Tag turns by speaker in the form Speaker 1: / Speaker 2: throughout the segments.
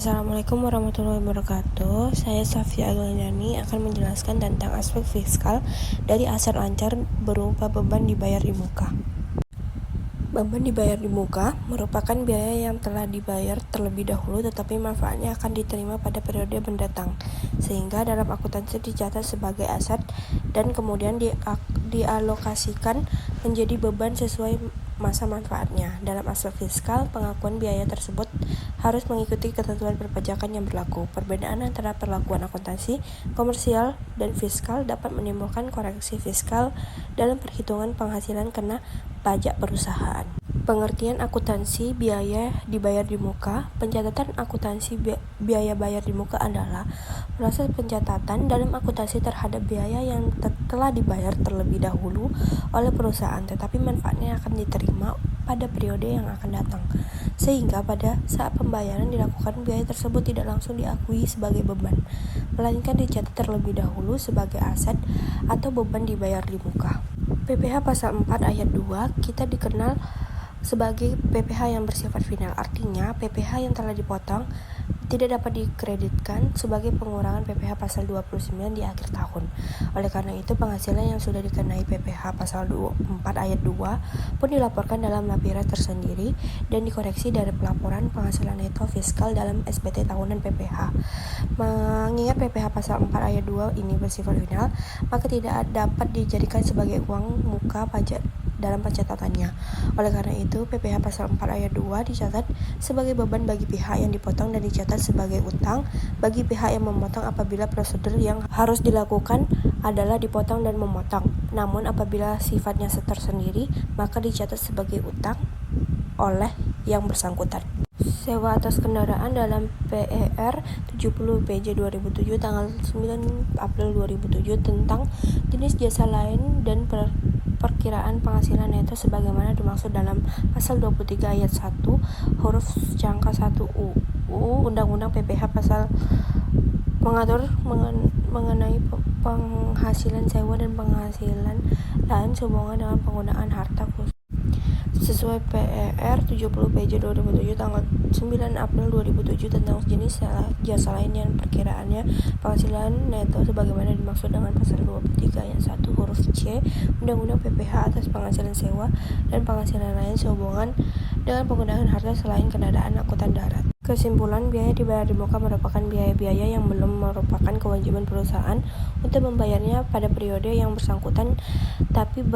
Speaker 1: Assalamualaikum warahmatullahi wabarakatuh. Saya Safia Aglandani akan menjelaskan tentang aspek fiskal dari aset lancar berupa beban dibayar di muka. Beban dibayar di muka merupakan biaya yang telah dibayar terlebih dahulu tetapi manfaatnya akan diterima pada periode mendatang, sehingga dalam akuntansi dicatat sebagai aset dan kemudian dialokasikan menjadi beban sesuai masa manfaatnya. Dalam aspek fiskal, pengakuan biaya tersebut harus mengikuti ketentuan perpajakan yang berlaku. Perbedaan antara perlakuan akuntansi, komersial, dan fiskal dapat menimbulkan koreksi fiskal dalam perhitungan penghasilan kena pajak perusahaan. Pengertian akuntansi biaya dibayar di muka. Pencatatan akuntansi biaya bayar di muka adalah proses pencatatan dalam akuntansi terhadap biaya yang telah dibayar terlebih dahulu oleh perusahaan tetapi manfaatnya akan diterima pada periode yang akan datang, sehingga pada saat pembayaran dilakukan biaya tersebut tidak langsung diakui sebagai beban, melainkan dicatat terlebih dahulu sebagai aset atau beban dibayar di muka. PPh pasal 4 ayat 2 kita dikenal sebagai PPh yang bersifat final, artinya PPh yang telah dipotong tidak dapat dikreditkan sebagai pengurangan PPh pasal 29 di akhir tahun. Oleh karena itu, penghasilan yang sudah dikenai PPh pasal 4 ayat 2 pun dilaporkan dalam lapiran tersendiri dan dikoreksi dari pelaporan penghasilan neto fiskal dalam SPT tahunan PPh. Mengingat PPh pasal 4 ayat 2 ini bersifat final, maka tidak dapat dijadikan sebagai uang muka pajak dalam pencatatannya. Oleh karena itu, PPh pasal 4 ayat 2 dicatat sebagai beban bagi pihak yang dipotong dan dicatat sebagai utang bagi pihak yang memotong apabila prosedur yang harus dilakukan adalah dipotong dan memotong. Namun apabila sifatnya tersendiri, maka dicatat sebagai utang oleh yang bersangkutan. Sewa atas kendaraan dalam PER 70 PJ 2007 tanggal 9 April 2007 tentang jenis jasa lain dan perkiraan penghasilan neto sebagaimana dimaksud dalam pasal 23 ayat 1 huruf cangka 1 UU Undang-Undang PPh pasal mengatur mengenai penghasilan sewa dan penghasilan lain sehubungan dengan penggunaan harta khusus sesuai PER 70 PJ 2007 tanggal 9 April 2007 tentang jenis jasa lain yang perkiraannya penghasilan neto sebagaimana dimaksud dengan pasal 23 ayat 1 huruf C Undang-Undang PPh atas penghasilan sewa dan penghasilan lain sehubungan dengan penggunaan harta selain kendaraan angkutan darat. Kesimpulan, biaya dibayar di muka merupakan biaya-biaya yang belum merupakan kewajiban perusahaan untuk membayarnya pada periode yang bersangkutan, tapi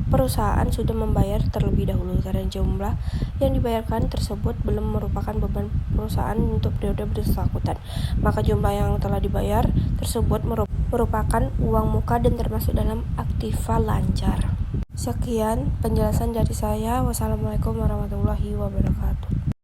Speaker 1: perusahaan sudah membayar terlebih dahulu karena jumlah yang dibayarkan tersebut belum merupakan beban perusahaan untuk periode bersangkutan. Maka jumlah yang telah dibayar tersebut merupakan uang muka dan termasuk dalam aktiva lancar. Sekian penjelasan dari saya. Wassalamualaikum warahmatullahi wabarakatuh.